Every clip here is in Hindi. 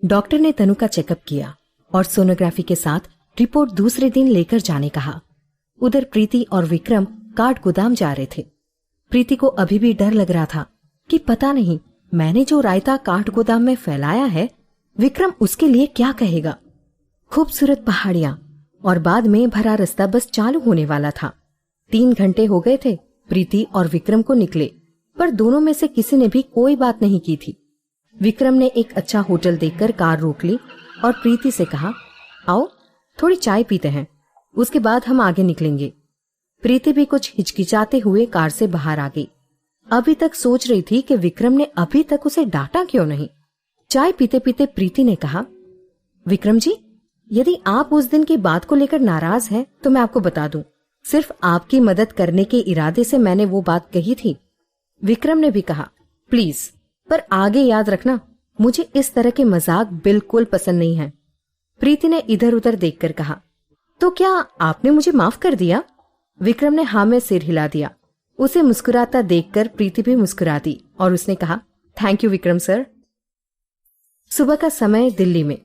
डॉक्टर ने तनु का चेकअप किया और सोनोग्राफी के साथ रिपोर्ट दूसरे दिन लेकर जाने कहा। उधर प्रीति और विक्रम काठ गोदाम जा रहे थे। प्रीति को अभी भी डर लग रहा था कि पता नहीं मैंने जो रायता काठ गोदाम में फैलाया है विक्रम उसके लिए क्या कहेगा। खूबसूरत पहाड़ियां और बाद में भरा रास्ता बस चालू होने वाला था। 3 घंटे हो गए थे प्रीति और विक्रम को निकले, पर दोनों में से किसी ने भी कोई बात नहीं की थी। विक्रम ने एक अच्छा होटल देखकर कार रोक ली और प्रीति से कहा, आओ थोड़ी चाय पीते हैं, उसके बाद हम आगे निकलेंगे। प्रीति भी कुछ हिचकिचाते हुए कार से बाहर आ गई। अभी तक सोच रही थी कि विक्रम ने अभी तक उसे डांटा क्यों नहीं। चाय पीते पीते प्रीति ने कहा, विक्रम जी, यदि आप उस दिन की बात को लेकर नाराज हैं तो मैं आपको बता दूं, सिर्फ आपकी मदद करने के इरादे से मैंने वो बात कही थी। विक्रम ने भी कहा, प्लीज, पर आगे याद रखना मुझे इस तरह के मजाक बिल्कुल पसंद नहीं है। प्रीति ने इधर उधर देखकर कहा, तो क्या आपने मुझे माफ कर दिया? विक्रम ने हाँ में सिर हिला दिया। उसे मुस्कुराता देखकर प्रीति भी मुस्कुरा दी और उसने कहा, थैंक यू विक्रम सर। सुबह का समय दिल्ली में।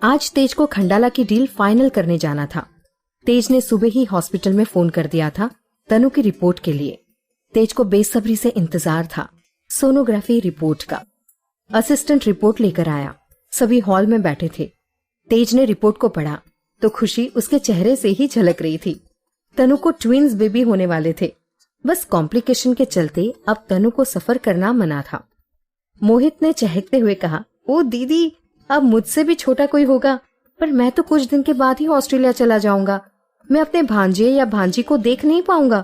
आज तेज को खंडाला की डील फाइनल करने जाना था। तेज ने सुबह ही हॉस्पिटल में फोन कर दिया था तनु की रिपोर्ट के लिए। तेज को बेसब्री से इंतजार था सोनोग्राफी रिपोर्ट का। असिस्टेंट रिपोर्ट लेकर आया। सभी हॉल में बैठे थे। तेज ने रिपोर्ट को पढ़ा तो खुशी उसके चेहरे से ही झलक रही थी। तनु को ट्विंस बेबी होने वाले थे। बस कॉम्प्लिकेशन के चलते अब तनु को सफर करना मना था। मोहित ने चहकते हुए कहा, ओ दीदी, अब मुझसे भी छोटा कोई होगा, पर मैं तो कुछ दिन के बाद ही ऑस्ट्रेलिया चला जाऊंगा। मैं अपने भांजे या भांजी को देख नहीं पाऊंगा,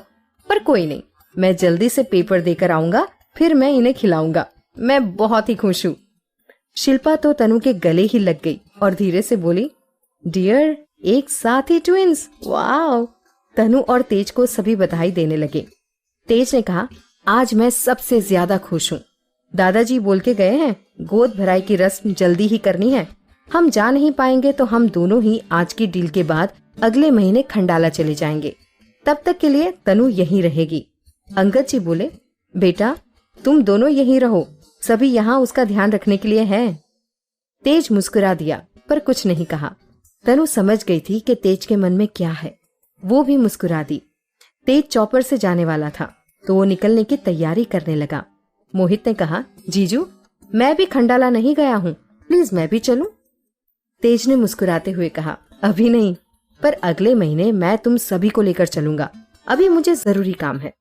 पर कोई नहीं, मैं जल्दी से पेपर देकर आऊंगा, फिर मैं इन्हें खिलाऊंगा। मैं बहुत ही खुश हूँ। शिल्पा तो तनु के गले ही लग गई और धीरे से बोली, डियर, एक साथ ही ट्विंस, वाह। तनु और तेज को सभी बधाई देने लगे। तेज ने कहा, आज मैं सबसे ज्यादा खुश हूँ। दादाजी बोल के गए हैं गोद भराई की रस्म जल्दी ही करनी है। हम जा नहीं पाएंगे तो हम दोनों ही आज की डील के बाद अगले महीने खंडाला चले जाएंगे। तब तक के लिए तनु यहीं रहेगी। अंगद जी बोले, बेटा तुम दोनों यहीं रहो, सभी यहाँ उसका ध्यान रखने के लिए हैं। तेज मुस्कुरा दिया पर कुछ नहीं कहा। तनु समझ गई थी कि तेज के मन में क्या है। वो भी मुस्कुरा दी। तेज चौपर से जाने वाला था तो वो निकलने की तैयारी करने लगा। मोहित ने कहा, जीजू, मैं भी खंडाला नहीं गया हूँ, प्लीज मैं भी चलूं? तेज ने मुस्कुराते हुए कहा, अभी नहीं, पर अगले महीने मैं तुम सभी को लेकर चलूंगा। अभी मुझे जरूरी काम है।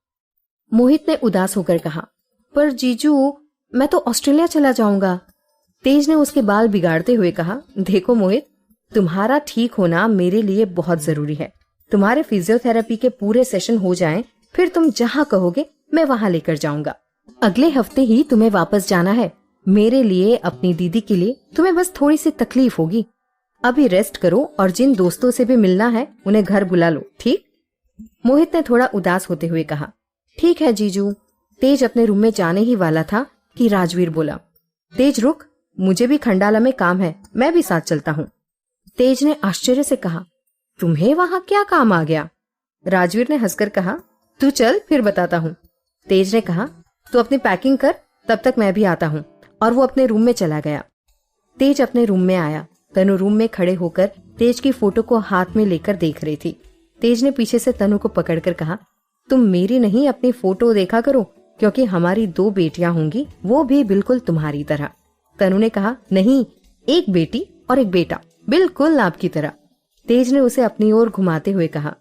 मोहित ने उदास होकर कहा, पर जीजू, मैं तो ऑस्ट्रेलिया चला जाऊंगा। तेज ने उसके बाल बिगाड़ते हुए कहा, देखो मोहित, तुम्हारा ठीक होना मेरे लिए बहुत जरूरी है। तुम्हारे फिजियोथेरेपी के पूरे सेशन हो जाएं, फिर तुम जहाँ कहोगे मैं वहाँ लेकर जाऊंगा। अगले हफ्ते ही तुम्हें वापस जाना है। मेरे लिए, अपनी दीदी के लिए तुम्हें बस थोड़ी सी तकलीफ होगी। अभी रेस्ट करो और जिन दोस्तों से भी मिलना है उन्हें घर बुला लो, ठीक? मोहित ने थोड़ा उदास होते हुए कहा, ठीक है जीजू। तेज अपने रूम में जाने ही वाला था कि राजवीर बोला, तेज रुक, मुझे भी खंडाला में काम है, मैं भी साथ चलता हूँ। तेज ने आश्चर्य से कहा, तुम्हें वहाँ क्या काम आ गया? राजवीर ने हंसकर कहा, तू चल, फिर बताता हूँ। तेज ने कहा, तू अपनी पैकिंग कर, तब तक मैं भी आता हूँ। और वो अपने रूम में चला गया। तेज अपने रूम में आया। तनु रूम में खड़े होकर तेज की फोटो को हाथ में लेकर देख रही थी। तेज ने पीछे से तनु को पकड़कर कहा, तुम मेरी नहीं अपनी फोटो देखा करो, क्योंकि हमारी 2 बेटियां होंगी, वो भी बिल्कुल तुम्हारी तरह। तनु ने कहा, नहीं, एक बेटी और एक बेटा, बिल्कुल आपकी तरह। तेज ने उसे अपनी ओर घुमाते हुए कहा,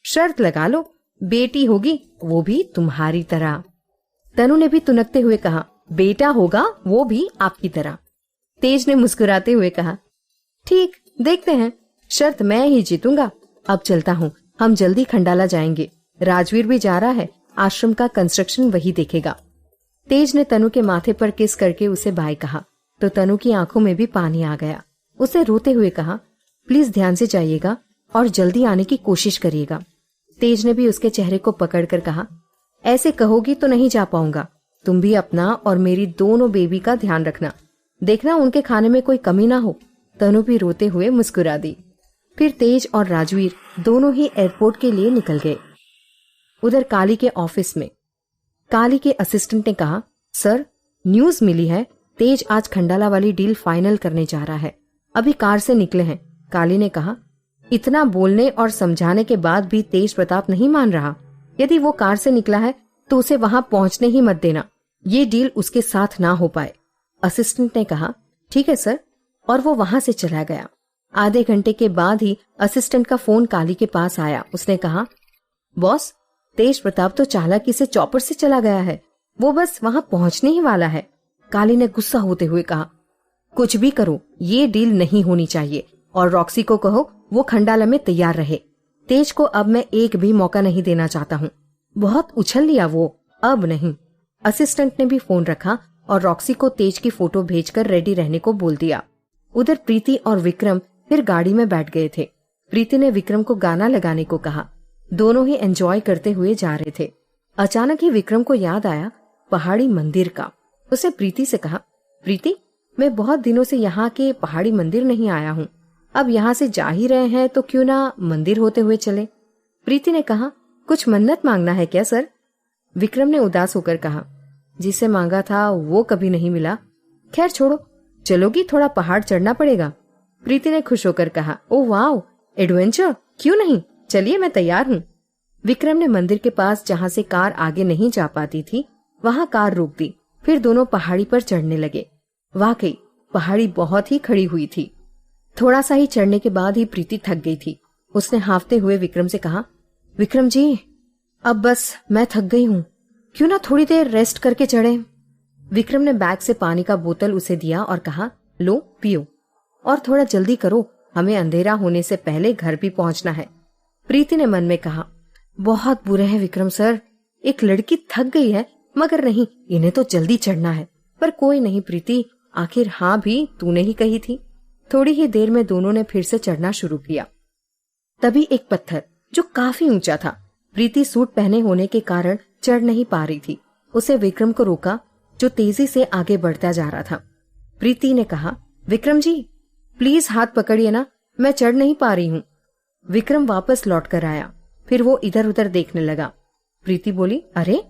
शर्त लगा लो, बेटी होगी वो भी तुम्हारी तरह। तनु ने भी तुनकते हुए कहा, बेटा होगा वो भी आपकी तरह। तेज ने मुस्कुराते हुए कहा, ठीक, देखते हैं, शर्त मैं ही जीतूंगा। अब चलता हूँ, हम जल्दी खंडाला जाएंगे। राजवीर भी जा रहा है, आश्रम का कंस्ट्रक्शन वही देखेगा। तेज ने तनु के माथे पर किस करके उसे बाय कहा तो तनु की आंखों में भी पानी आ गया। उसे रोते हुए कहा, प्लीज ध्यान से जाइएगा और जल्दी आने की कोशिश करिएगा। तेज ने भी उसके चेहरे को पकड़कर कहा, ऐसे कहोगी तो नहीं जा पाऊंगा। तुम भी अपना और मेरी दोनों बेबी का ध्यान रखना, देखना उनके खाने में कोई कमी ना हो। तनु भी रोते हुए मुस्कुरा दी। फिर तेज और राजवीर दोनों ही एयरपोर्ट के लिए निकल गए। उधर काली के ऑफिस में काली के असिस्टेंट ने कहा, सर, न्यूज मिली है तेज आज खंडाला वाली डील फाइनल करने जा रहा है, अभी कार से निकले हैं। काली ने कहा। इतना बोलने और समझाने के बाद भी तेज प्रताप नहीं मान रहा। यदि वो कार से निकला है तो उसे वहां पहुंचने ही मत देना, ये डील उसके साथ ना हो पाए। असिस्टेंट ने कहा, ठीक है सर, और वो वहां से चला गया। आधे घंटे के बाद ही असिस्टेंट का फोन काली के पास आया। उसने कहा, बॉस, तेज प्रताप तो चालाकी से चॉपर से चला गया है, वो बस वहां पहुंचने ही वाला है। काली ने गुस्सा होते हुए कहा, कुछ भी करो, ये डील नहीं होनी चाहिए, और रॉक्सी को कहो वो खंडाला में तैयार रहे। तेज को अब मैं एक भी मौका नहीं देना चाहता हूँ। बहुत उछल लिया वो, अब नहीं। असिस्टेंट ने भी फोन रखा और रॉक्सी को तेज की फोटो भेजकर रेडी रहने को बोल दिया। उधर प्रीति और विक्रम फिर गाड़ी में बैठ गए थे। प्रीति ने विक्रम को गाना लगाने को कहा। दोनों ही एंजॉय करते हुए जा रहे थे। अचानक ही विक्रम को याद आया पहाड़ी मंदिर का। उसने प्रीति से कहा, प्रीति, मैं बहुत दिनों से यहाँ के पहाड़ी मंदिर नहीं आया हूँ। अब यहाँ से जा ही रहे हैं तो क्यों ना मंदिर होते हुए चले। प्रीति ने कहा, कुछ मन्नत मांगना है क्या सर? विक्रम ने उदास होकर कहा, जिसे मांगा था वो कभी नहीं मिला। खैर छोड़ो, चलोगी? थोड़ा पहाड़ चढ़ना पड़ेगा। प्रीति ने खुश होकर कहा, ओ वाह, एडवेंचर, क्यों नहीं, चलिए मैं तैयार हूँ। विक्रम ने मंदिर के पास जहाँ से कार आगे नहीं जा पाती थी वहाँ कार रोक दी। फिर दोनों पहाड़ी पर चढ़ने लगे। वाकई पहाड़ी बहुत ही खड़ी हुई थी। थोड़ा सा ही चढ़ने के बाद ही प्रीति थक गई थी। उसने हांफते हुए विक्रम से कहा, विक्रम जी, अब बस मैं थक गई हूँ, क्यों ना थोड़ी देर रेस्ट करके चढ़े। विक्रम ने बैग से पानी का बोतल उसे दिया और कहा, लो पियो, और थोड़ा जल्दी करो, हमें अंधेरा होने से पहले घर भी पहुंचना है। प्रीति ने मन में कहा, बहुत बुरे हैं विक्रम सर, एक लड़की थक गई है, मगर नहीं, इन्हें तो जल्दी चढ़ना है। पर कोई नहीं प्रीति, आखिर हाँ भी तूने ही कही थी। थोड़ी ही देर में दोनों ने फिर से चढ़ना शुरू किया। तभी एक पत्थर जो काफी ऊंचा था, प्रीति सूट पहने होने के कारण चढ़ नहीं पा रही थी, उसे विक्रम को रोका जो तेजी से आगे बढ़ता जा रहा था। प्रीति ने कहा, विक्रम जी प्लीज हाथ पकड़िए ना, मैं चढ़ नहीं पा रही हूँ। विक्रम वापस लौट कर आया। फिर वो इधर उधर देखने लगा। प्रीति बोली, अरे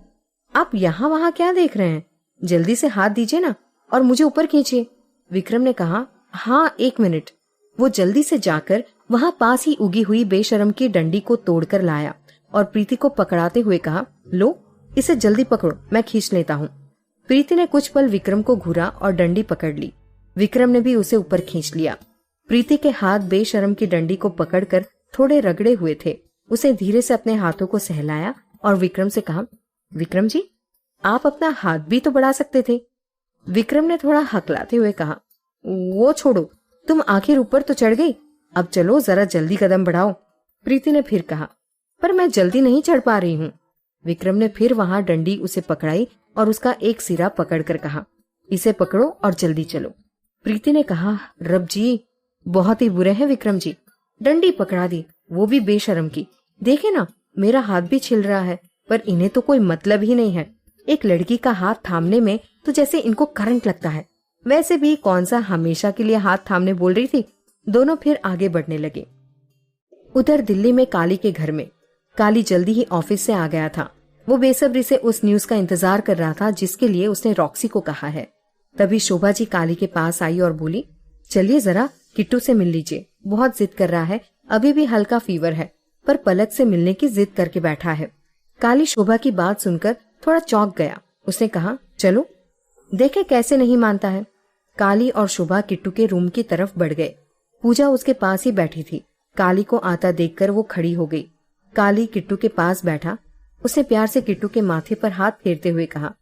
आप यहाँ वहाँ क्या देख रहे हैं, जल्दी से हाथ दीजिए ना और मुझे ऊपर खींचिए। विक्रम ने कहा, हाँ एक मिनट। वो जल्दी से जाकर वहाँ पास ही उगी हुई बेशरम की डंडी को तोड़कर लाया और प्रीति को पकड़ाते हुए कहा, लो इसे जल्दी पकड़ो, मैं खींच लेता हूँ। प्रीति ने कुछ पल विक्रम को घूरा और डंडी पकड़ ली। विक्रम ने भी उसे ऊपर खींच लिया। प्रीति के हाथ बेशरम की डंडी को पकड़कर थोड़े रगड़े हुए थे। उसे धीरे से अपने हाथों को सहलाया और विक्रम से कहा, विक्रम जी आप अपना हाथ भी तो बढ़ा सकते थे। विक्रम ने थोड़ा हकलाते हुए कहा, वो छोड़ो, तुम आखिर ऊपर तो चढ़ गई, अब चलो जरा जल्दी कदम बढ़ाओ। प्रीति ने फिर कहा, पर मैं जल्दी नहीं चढ़ पा रही हूँ। विक्रम ने फिर वहां डंडी उसे पकड़ाई और उसका एक सिरा पकड़कर कहा, इसे पकड़ो और जल्दी चलो। प्रीति ने कहा, रब जी बहुत ही बुरे हैं विक्रम जी, डंडी पकड़ा दी, वो भी बेशरम की। देखे ना मेरा हाथ भी छिल रहा है, पर इन्हें तो कोई मतलब ही नहीं है। एक लड़की का हाथ थामने में तो जैसे इनको करंट लगता है। वैसे भी कौन सा हमेशा के लिए हाथ थामने बोल रही थी। दोनों फिर आगे बढ़ने लगे। उधर दिल्ली में काली के घर में काली जल्दी ही ऑफिस से आ गया था। वो बेसब्री से उस न्यूज का इंतजार कर रहा था जिसके लिए उसने रॉक्सी को कहा है। तभी शोभा जी काली के पास आई और बोली, चलिए जरा किट्टू से मिल लीजिए, बहुत जिद कर रहा है, अभी भी हल्का फीवर है, पर पलक से मिलने की जिद करके बैठा है। काली शोभा की बात सुनकर थोड़ा चौंक गया। उसने कहा, चलो देखे कैसे नहीं मानता है। काली और शोभा किट्टू के रूम की तरफ बढ़ गए। पूजा उसके पास ही बैठी थी। काली को आता देखकर वो खड़ी हो गई। काली किट्टू के पास बैठा। उसने प्यार से किट्टू के माथे पर हाथ फेरते हुए कहा,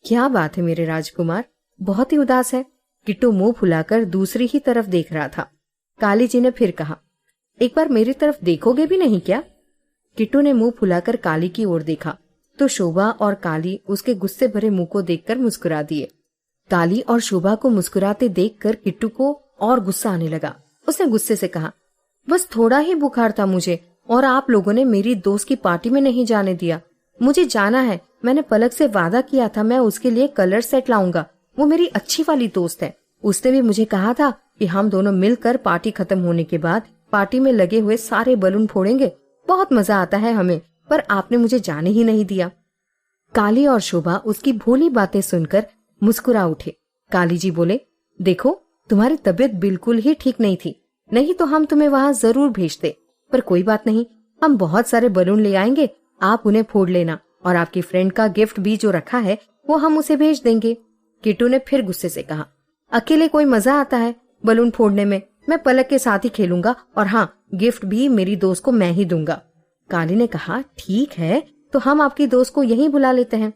क्या बात है मेरे राजकुमार, बहुत ही उदास है। किट्टू मुंह फुलाकर दूसरी ही तरफ देख रहा था। काली जी ने फिर कहा, एक बार मेरी तरफ देखोगे भी नहीं क्या? किट्टू ने मुंह फुलाकर काली की ओर देखा तो शोभा और काली उसके गुस्से भरे मुंह को देखकर मुस्कुरा दिए। काली और शोभा को मुस्कुराते देखकर किट्टू को और गुस्सा आने लगा। उसने गुस्से से कहा, बस थोड़ा ही बुखार था मुझे और आप लोगों ने मेरी दोस्त की पार्टी में नहीं जाने दिया। मुझे जाना है, मैंने पलक से वादा किया था मैं उसके लिए कलर सेट लाऊंगा। वो मेरी अच्छी वाली दोस्त है। उसने भी मुझे कहा था कि हम दोनों मिलकर पार्टी खत्म होने के बाद पार्टी में लगे हुए सारे बलून फोड़ेंगे, बहुत मजा आता है हमें, पर आपने मुझे जाने ही नहीं दिया। काली और शोभा उसकी भोली बातें सुनकर मुस्कुरा उठे। काली जी बोले, देखो तुम्हारी तबीयत बिल्कुल ही ठीक नहीं थी, नहीं तो हम तुम्हें वहां जरूर भेजते। पर कोई बात नहीं, हम बहुत सारे बलून ले आएंगे, आप उन्हें फोड़ लेना और आपकी फ्रेंड का गिफ्ट भी जो रखा है वो हम उसे भेज देंगे। किट्टू ने फिर गुस्से से कहा, अकेले कोई मजा आता है बलून फोड़ने में? मैं पलक के साथ ही खेलूंगा और हाँ, गिफ्ट भी मेरी दोस्त को मैं ही दूंगा। काली ने कहा, ठीक है, तो हम आपकी दोस्त को यहीं बुला लेते हैं।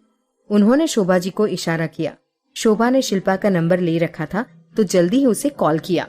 उन्होंने शोभा जी को इशारा किया। शोभा ने शिल्पा का नंबर ले रखा था तो जल्दी ही उसे कॉल किया।